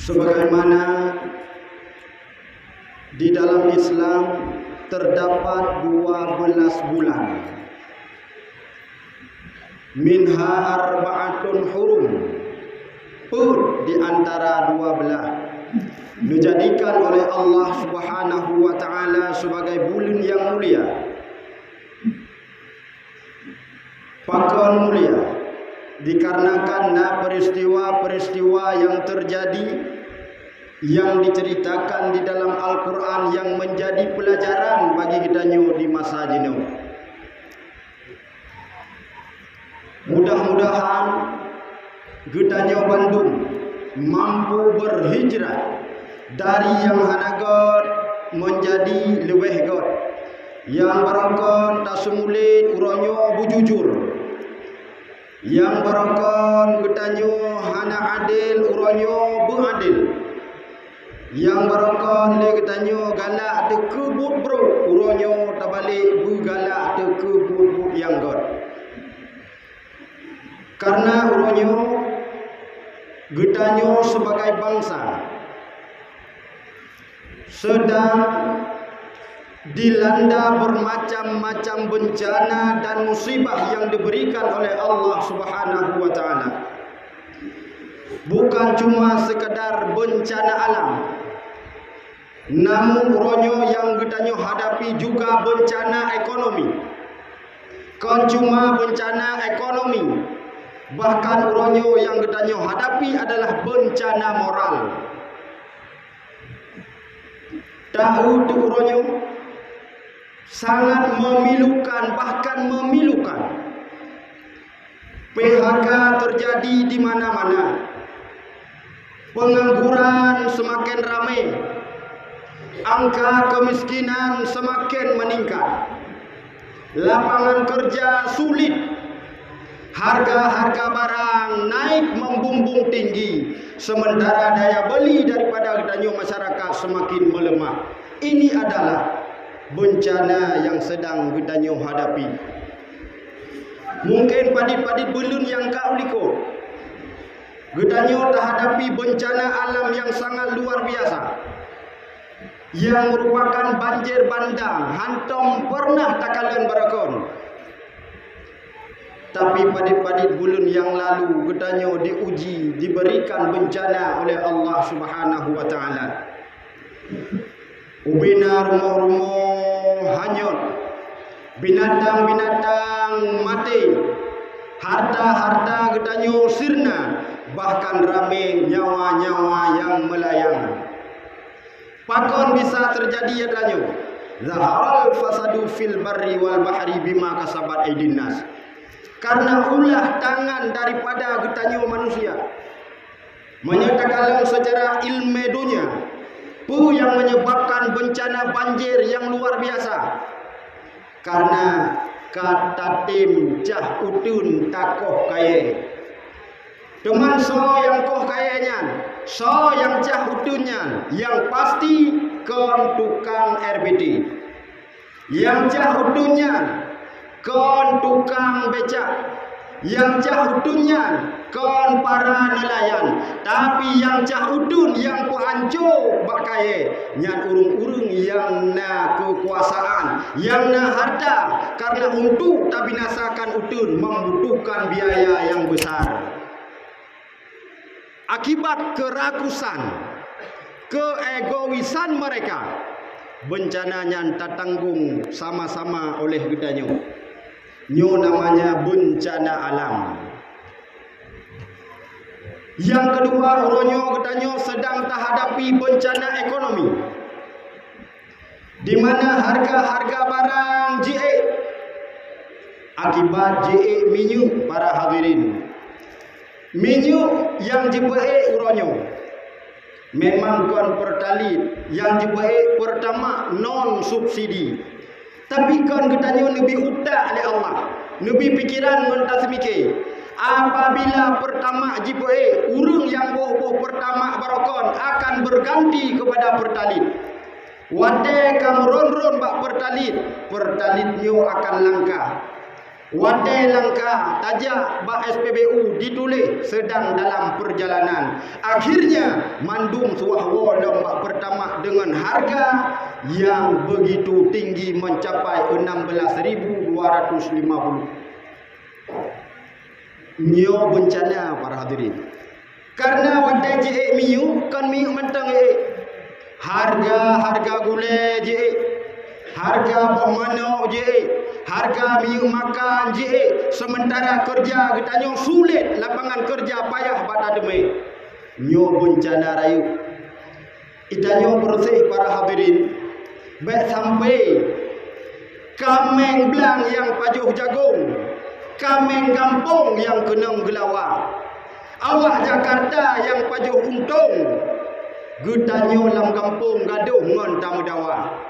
Sebagaimana di dalam Islam terdapat 12 bulan. Minha arba'atun hurum. Di antara 12 dijadikan oleh Allah Subhanahu wa taala sebagai bulan yang mulia. Pakon mulia dikarenakan peristiwa-peristiwa yang terjadi yang diceritakan di dalam Al-Quran yang menjadi pelajaran bagi kita di masa jenuh. Mudah-mudahan kita Bandung mampu berhijrah dari yang hanagot menjadi lebih god, yang barangkon tak semulit uronyo bujujur, yang barangkon getanyo hana adil uronyo beadil, yang barangkon le getanyo galak te kebut bro uronyo tabalik bu galak te kebut yang god. Karena uronyo getanyo sebagai bangsa sedang dilanda bermacam-macam bencana dan musibah yang diberikan oleh Allah Subhanahu wa taala. Bukan cuma sekadar bencana alam, namun uronyo yang getanyo hadapi juga bencana ekonomi. Kan cuma bencana ekonomi, bahkan uronyo yang getanyo hadapi adalah bencana moral. Tahu tu uronyo sangat memilukan, bahkan memilukan. PHK terjadi di mana-mana. Pengangguran semakin ramai. Angka kemiskinan semakin meningkat. Lapangan kerja sulit. Harga-harga barang naik membumbung tinggi, sementara daya beli daripada getanyo masyarakat semakin melemah. Ini adalah bencana yang sedang getanyo hadapi. Mungkin padit-padit belun yang kau liko, getanyo terhadapi bencana alam yang sangat luar biasa, yang merupakan banjir bandang, hantam pernah takalan barakon. Tapi padit-padit bulan yang lalu getanyo diuji, diberikan bencana oleh Allah Subhanahu wa taala. Ubina rumah-rumah hanyut, binatang-binatang mati, harta-harta getanyo sirna, bahkan ramai nyawa-nyawa yang melayang. Pakon bisa terjadi getanyo. Zaharal fasadu fil barri wal bahri bima kasabat aydin nas. Karena ulah tangan daripada getanyo manusia. Menyatakan secara ilmu dunia, yang menyebabkan bencana banjir yang luar biasa. Karena kata tim cah utun takoh kaya. Teman so yang koh kayanya, so yang cah utunnya, yang pasti kon tukang RBT. Yang cah utunnya kon tukang becak, yang cah udunnya kon para nelayan. Tapi yang cah udun yang puanco bakaye nyan urung-urung yang na kekuasaan, yang na harta, karena untuk tak binasakan udun membutuhkan biaya yang besar. Akibat kerakusan, keegoisan mereka, bencananya tak tanggung sama-sama oleh getanyo. Nyo namanya bencana alam. Yang kedua, uronyo getanyo sedang terhadapi bencana ekonomi, di mana harga-harga barang JE akibat JE minyak para hadirin. Minyak yang dibaik uronyo memang kon pertalit, yang dibaik pertama non subsidi. Tapi kan getanyo lebih utak oleh Allah, lebih pikiran mentas mikir. Apabila pertama jipoe, urung yang boh pertama barokon akan berganti kepada pertalit. Wade kam ron bak pertalit, pertalitnya akan langka. Wadai langkah tajak bak SPBU ditulis sedang dalam perjalanan. Akhirnya mandum suahwa lembak pertama dengan harga yang begitu tinggi mencapai 16.250. Nyo bencana para hadirin. Karena wadai je miu kan miu mentang harga gulai je, harga buah manok je, harga miu makan je, sementara kerja katanya sulit, lapangan kerja payah pada demi. Nyo bencana rayu. Itanyo bersih para hadirin. Baik sampai kameng belang yang pajuh jagung, kameng kampung yang kenang gelawang, awak Jakarta yang pajuh untung, getanyo lam kampung gaduh ngon tamu dawa.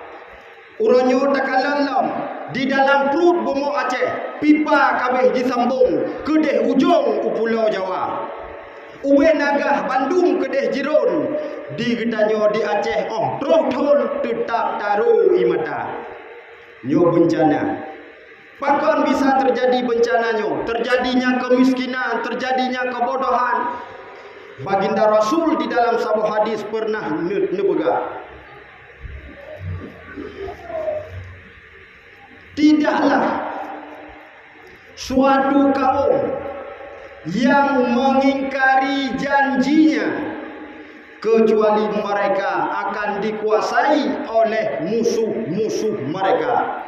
Uronyo takalalom di dalam perut bomo Aceh, pipa kabeh disambung kedeh ujung Pulau Jawa. Uwe nagah Bandung kedeh Jirun, di getanyo di Aceh terus thon tetap taruh imata. Nyo bencana. Pakon bisa terjadi bencananya, terjadinya kemiskinan, terjadinya kebodohan. Baginda Rasul di dalam sebuah hadis pernah nebega. Tidaklah suatu kaum yang mengingkari janjinya kecuali mereka akan dikuasai oleh musuh-musuh mereka.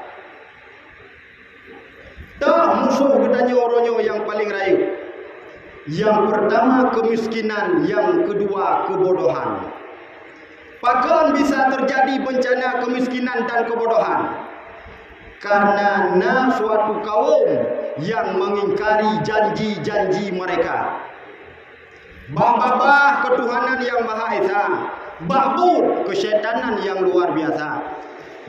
Tak musuh katanya orangnya yang paling rayu. Yang pertama kemiskinan, yang kedua kebodohan. Pakon bisa terjadi bencana kemiskinan dan kebodohan karena suatu kaum yang mengingkari janji-janji mereka. Babah ketuhanan yang Maha Esa, babur kesyaidanan yang luar biasa.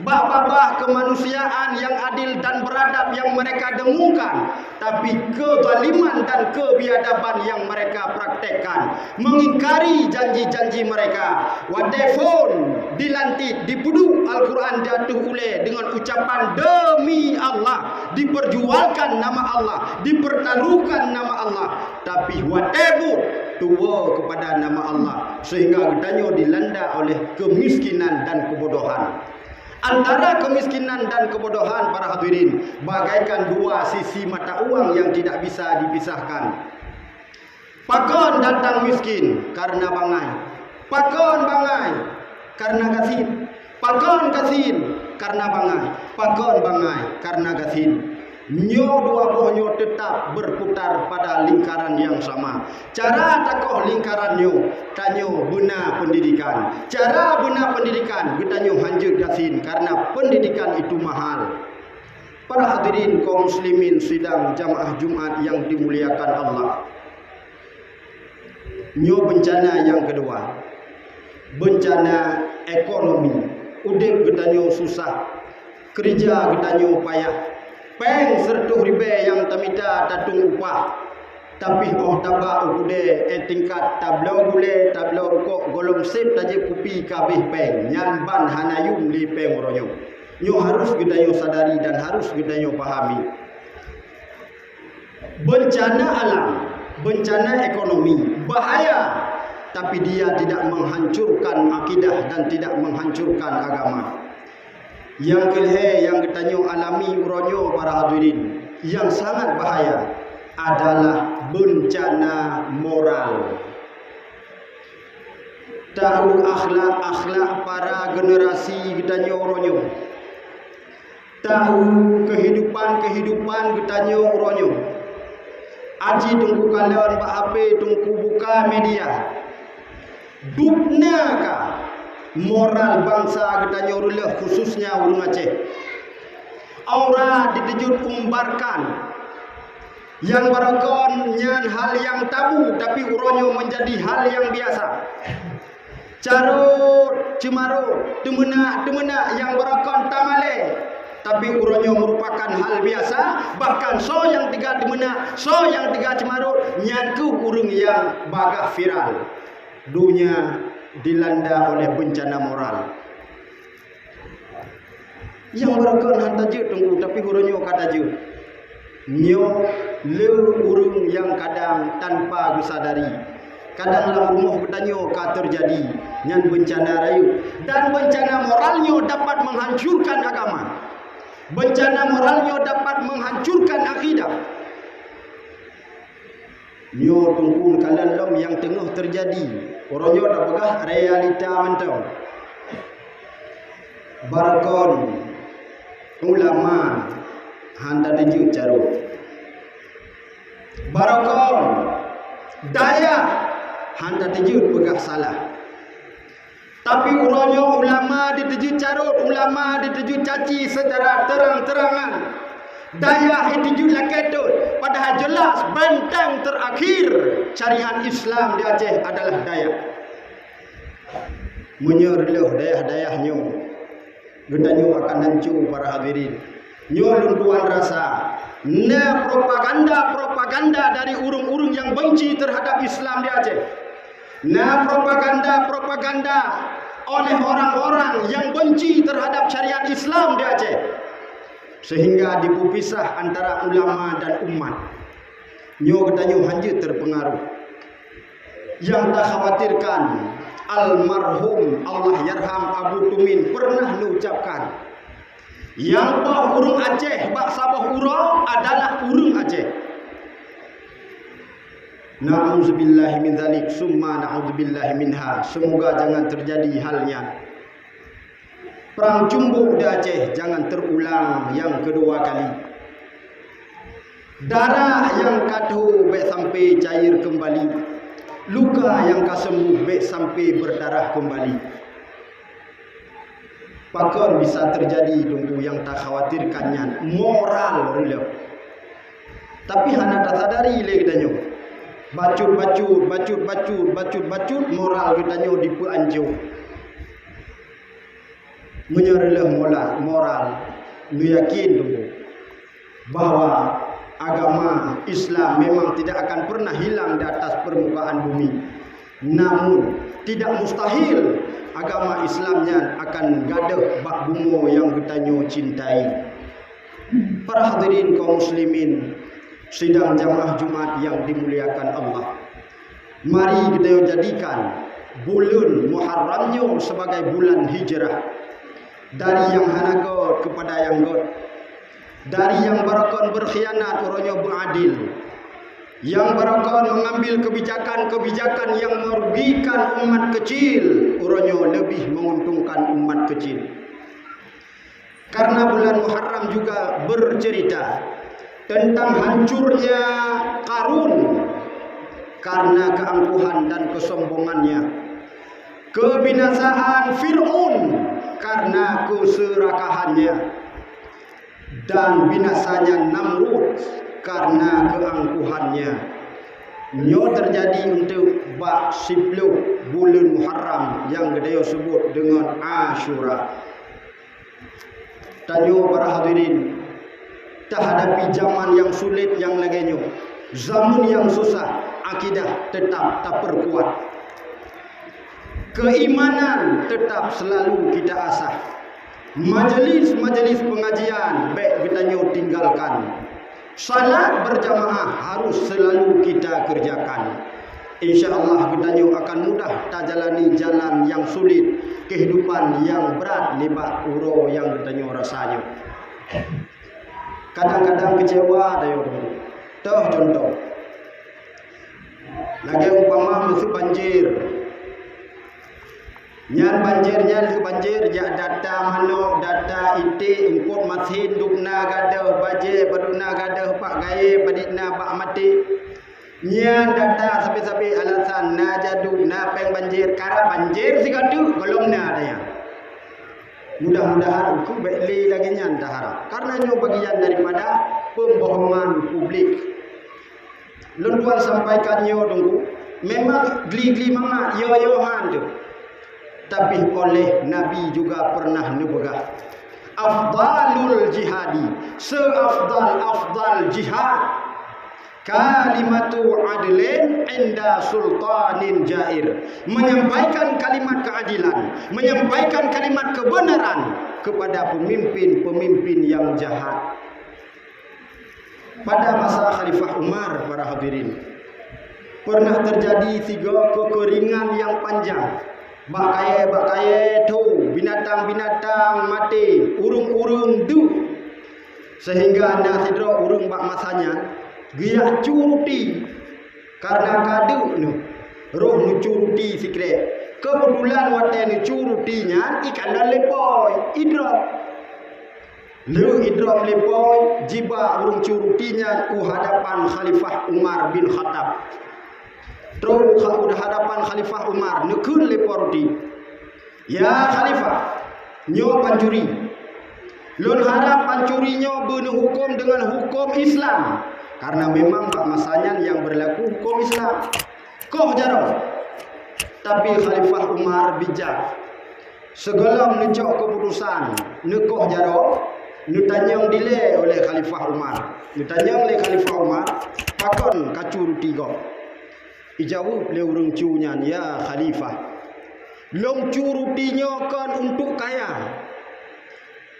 Babah kemanusiaan yang adil dan beradab yang mereka dengungkan, tapi kezaliman dan kebiadaban yang mereka praktekkan, mengingkari janji-janji mereka. Wadefon dilantik, dipudu Al-Quran jatuh ule dengan ucapan demi Allah, diperjualkan nama Allah, dipertaruhkan nama Allah, tapi wadebur tua kepada nama Allah, sehingga getanyo dilanda oleh kemiskinan dan kebodohan. Antara kemiskinan dan kebodohan para hadirin bagaikan dua sisi mata uang yang tidak bisa dipisahkan. Pakon datang miskin karena bangai, pakon bangai karena gasin, pakon gasin karena bangai, pakon bangai karena gasin. Nyo dua bohnya tetap berputar pada lingkaran yang sama. Cara takoh lingkaran nyo, tanyo benar pendidikan. Cara benar pendidikan, getanyo hanjur gasin karena pendidikan itu mahal. Para hadirin kaum muslimin sidang jamaah Jumat yang dimuliakan Allah. Nyo bencana yang kedua, bencana ekonomi. Udip getanyo susah, kerja getanyo payah. Peng sertuh ribe yang tamita tatung upah, tapi taba ukude tingkat tablo gule tablo rukok golong sip taje kupi kabeh peng nyan ban hanayum li peng ronyo. Nyo harus kita yo sadari dan harus kita yo pahami. Bencana alam, bencana ekonomi bahaya, tapi dia tidak menghancurkan akidah dan tidak menghancurkan agama. Yang kelhe yang getanyo alami uronyo para hadirin yang sangat bahaya adalah bencana moral. Tahu akhlak para generasi getanyo uronyo. Tahu kehidupan getanyo uronyo. Aji tunggu kalian pak HP tunggu buka media. Dupnaka moral bangsa kita nyorulah khususnya urung Aceh. Aura ditujut umbarkan yang barakon nyan hal yang tabu tapi uronyo menjadi hal yang biasa. Carut cemarut temena yang barakon tamale tapi uronyo merupakan hal biasa. Bahkan so yang tiga temena, so yang tiga cemarut nyan ku urung yang bagah viral. Dunia dilanda oleh bencana moral. Yang berakon hantar je tunggu tapi huronyo kata je. Nyo le urung yang kadang tanpa disadari. Kadang dalam rumah bertanya ka terjadi nyan bencana rayu dan bencana moralnya dapat menghancurkan agama. Bencana moralnya dapat menghancurkan akidah. Nyo tungkun kalian lom yang tengah terjadi. Orangnya dah pegah realita mentau. Barakon ulama handa deju carut. Barakon daya handa deju pegah salah. Tapi urangnya ulama diteju carut, ulama diteju caci secara terang-terangan. Daya itu laketut, padahal jelas benteng terakhir syariat Islam di Aceh adalah daya. Menyerluh daya-dayahnya, gedanyo akan hancur para hadirin. Nyo luntuan rasa, na propaganda dari urung-urung yang benci terhadap Islam di Aceh. Na propaganda oleh orang-orang yang benci terhadap syariat Islam di Aceh. Sehingga dipisah antara ulama dan umat. Nyo gedanyo hanjir terpengaruh. Yang tak khawatirkan almarhum Allah yarham Abu Tumin pernah mengucapkan, yang bah urung Aceh bak sabah urang adalah urung Aceh. Na'udzubillahi min dzalik summa na'udzubillahi minha. Semoga jangan terjadi halnya. Perang Cumbuk di Aceh jangan terulang yang kedua kali. Darah yang katuh baik sampai cair kembali. Luka yang kasembuh baik sampai berdarah kembali. Pakon bisa terjadi tunggu yang tak khawatirkannya moral rela. Tapi hana tak sadari le gedanyo. Bacut moral gedanyo dipeanjo. Menyerlah moral nu yakin tunggu bahwa agama Islam memang tidak akan pernah hilang di atas permukaan bumi. Namun tidak mustahil agama Islamnya akan gadah bak bungo yang getanyo cintai. Para hadirin kaum muslimin sidang jamaah Jumat yang dimuliakan Allah. Mari kita jadikan bulan Muharramnya sebagai bulan hijrah. Dari yang hanagot kepada yang god. Dari yang barakon berkhianat orangnya beradil. Yang barakon mengambil kebijakan-kebijakan yang merugikan umat kecil, orangnya lebih menguntungkan umat kecil. Karena bulan Muharram juga bercerita tentang hancurnya Qarun karena keangkuhan dan kesombongannya. Kebinasaan Fir'aun karena keserakahannya. Dan binasanya Namrud karena keangkuhannya. Nyo terjadi untuk bak 10 bulan Muharram yang dia sebut dengan Ashura. Tanyo para hadirin, tak hadapi zaman yang sulit yang laganya, zaman yang susah, akidah tetap tak perkuat. Keimanan tetap selalu kita asah. Majelis-majelis pengajian baik kita tinggalkan. Salat berjamaah harus selalu kita kerjakan. InsyaAllah kita akan mudah tak jalani jalan yang sulit, kehidupan yang berat lebak uro yang kita rasanya. Kadang-kadang kecewa dayo. Toh contoh. Lagi umpama musuh banjir. Nyan banjir jak data mano data ite engkot masin dukna gadah baje paduna gadah pak gaye padina pak mati. Nyan data sampai alasan na jadu na peng banjir kara banjir sigadu golongna ada ya. Mudah-mudahan aku baikli lagi nyan dah harap. Karena nyo bagian daripada pembohongan publik. Lunduan sampaikan nyo tunggu. Memang gli-gli mangat yo-yohan tu. Tapi oleh Nabi juga pernah nubegah. Afdalul jihadi, seafdal jihad, kalimatu adlin inda sultanin jair. Menyampaikan kalimat keadilan, menyampaikan kalimat kebenaran kepada pemimpin-pemimpin yang jahat. pada masa Khalifah Umar, para hadirin, pernah terjadi 3 kekeringan yang panjang. Bak-kaya tu, binatang-binatang mati, urung-urung du. Sehingga anda sidra urung bak masanya giyak curuti karena kadu nu roh nu curuti sikre. Kebetulan wate nu curutinya ikan lepoi idrop. Lu idrop lepoi jiba urung curutinya hadapan Khalifah Umar bin Khattab. Terus hadapan Khalifah Umar nekun leporti. Ya Khalifah, nyo pancuri. Lun harap pancurinya benuh hukum dengan hukum Islam. Karena memang bak masanya yang berlaku hukum Islam. Koh jaro. Tapi Khalifah Umar bijak. Segala mencok keputusan nekoh jaro, nutanyang dile oleh Khalifah Umar. Nutanyang oleh Khalifah Umar, pakon kacur 3. Ijawab le urang cunya, ya Khalifah. Long cu rutinya kan untuk kaya.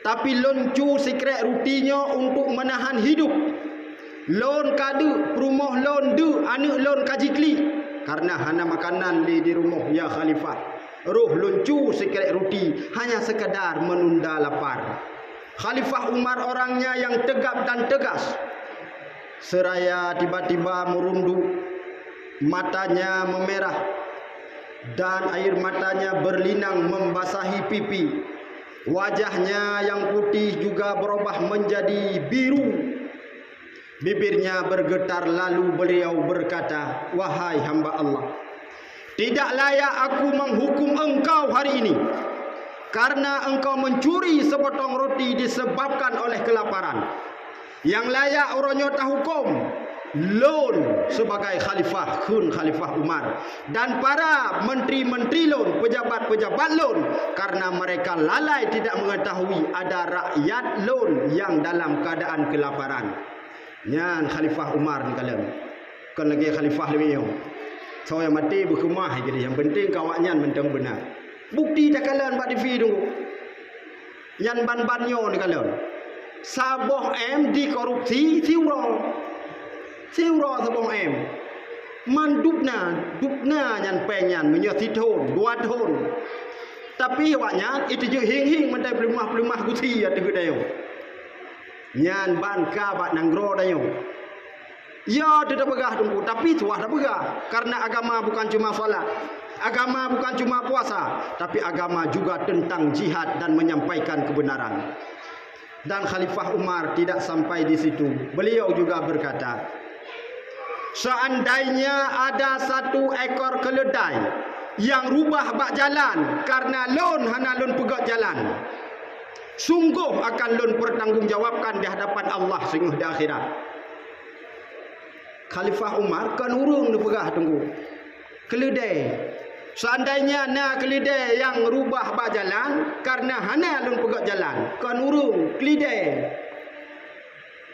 Tapi lon cu sekret rutinya untuk menahan hidup. Lon kadu rumah lon du anak lon kajikli. Karena hana makanan di rumah ya Khalifah. Roh lon cu sekret ruti hanya sekadar menunda lapar. Khalifah Umar orangnya yang tegap dan tegas. Seraya tiba-tiba merunduk, matanya memerah dan air matanya berlinang membasahi pipi. Wajahnya yang putih juga berubah menjadi biru. Bibirnya bergetar lalu beliau berkata, "Wahai hamba Allah, tidak layak aku menghukum engkau hari ini karena engkau mencuri sepotong roti disebabkan oleh kelaparan. Yang layak orangnya tahukum lon sebagai khalifah kun Khalifah Umar dan para menteri-menteri lon, pejabat-pejabat lon, karena mereka lalai tidak mengetahui ada rakyat lon yang dalam keadaan kelaparan." Nyan Khalifah Umar ni kalam. Kan lagi khalifah lebih yo. So yang mati berkemah jadi yang penting kawaknya mentang benar. Bukti dah kalan pak divi tunggu. Nyan ban-banyo ni kalam. Saboh M di korupsi siuro saboh M. Man dupna nyan penyan menyati thon, 2 thon. Tapi awaknya itu je hing-hing mentai pelumah-pelumah guti ya teguk dayo. Nyan ban ka bak nanggro dayo. Ya tidak begah tunggu, tapi tuah dah begah. Karena agama bukan cuma salat, agama bukan cuma puasa, tapi agama juga tentang jihad dan menyampaikan kebenaran. Dan Khalifah Umar tidak sampai di situ. Beliau juga berkata, seandainya ada 1 ekor keledai yang rubah bak jalan karena lon hana lon pegat jalan, sungguh akan lon pertanggungjawabkan di hadapan Allah sehingga di akhirat. Khalifah Umar kan urung ni pegah tunggu keledai. Seandainya na keledai yang rubah bak jalan karena hana lon pegat jalan, kan urung keledai,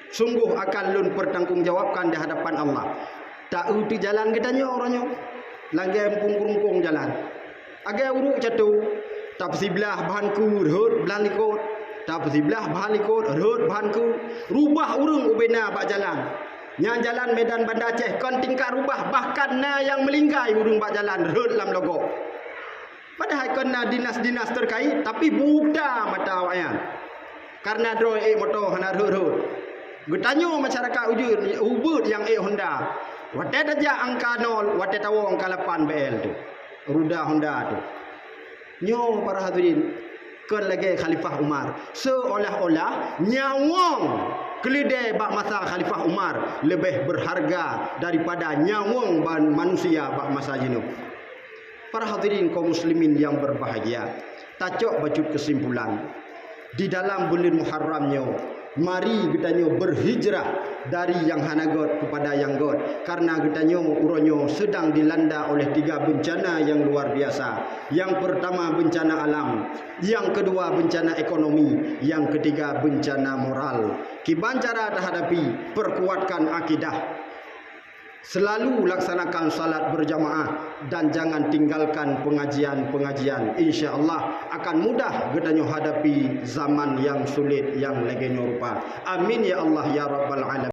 sungguh akan lun pertanggungjawabkan di hadapan Allah. Tak uti jalan kita nyo orangnya langgai empung-empung jalan. Agai uruk catu, tak sebelah bahanku rehut belan likut, tak sebelah bahan likut rehut bahanku. Rubah urung ubena bak jalan. Yang jalan Medan Banda Aceh kan tingkat rubah, bahkan na yang melinggai urung bak jalan rehut lam logo. Padahal kena dinas-dinas terkait tapi buta mata awaknya. Karena dro motor hana rehut. Getanyo masyarakat ubud yang Honda. Wate daja angka 0, wate tawo angka 8 BL tu. Ruda Honda tu. Nyo para hadirin, kan lagi Khalifah Umar seolah-olah nyawang keledai bak masa Khalifah Umar lebih berharga daripada nyawang manusia bak masa jinu. Para hadirin kaum muslimin yang berbahagia, tacok bacut kesimpulan. Di dalam bulan Muharramnya, mari kita berhijrah dari yang hanagot kepada yang god. Karena kita uronyo sedang dilanda oleh 3 bencana yang luar biasa. Yang pertama bencana alam, yang kedua bencana ekonomi, yang ketiga bencana moral. Kiban cara terhadapi, perkuatkan akidah. Selalu laksanakan salat berjamaah dan jangan tinggalkan pengajian-pengajian. InsyaAllah akan mudah kita hadapi zaman yang sulit yang lagi rupa. Amin ya Allah ya Rabbal Alamin.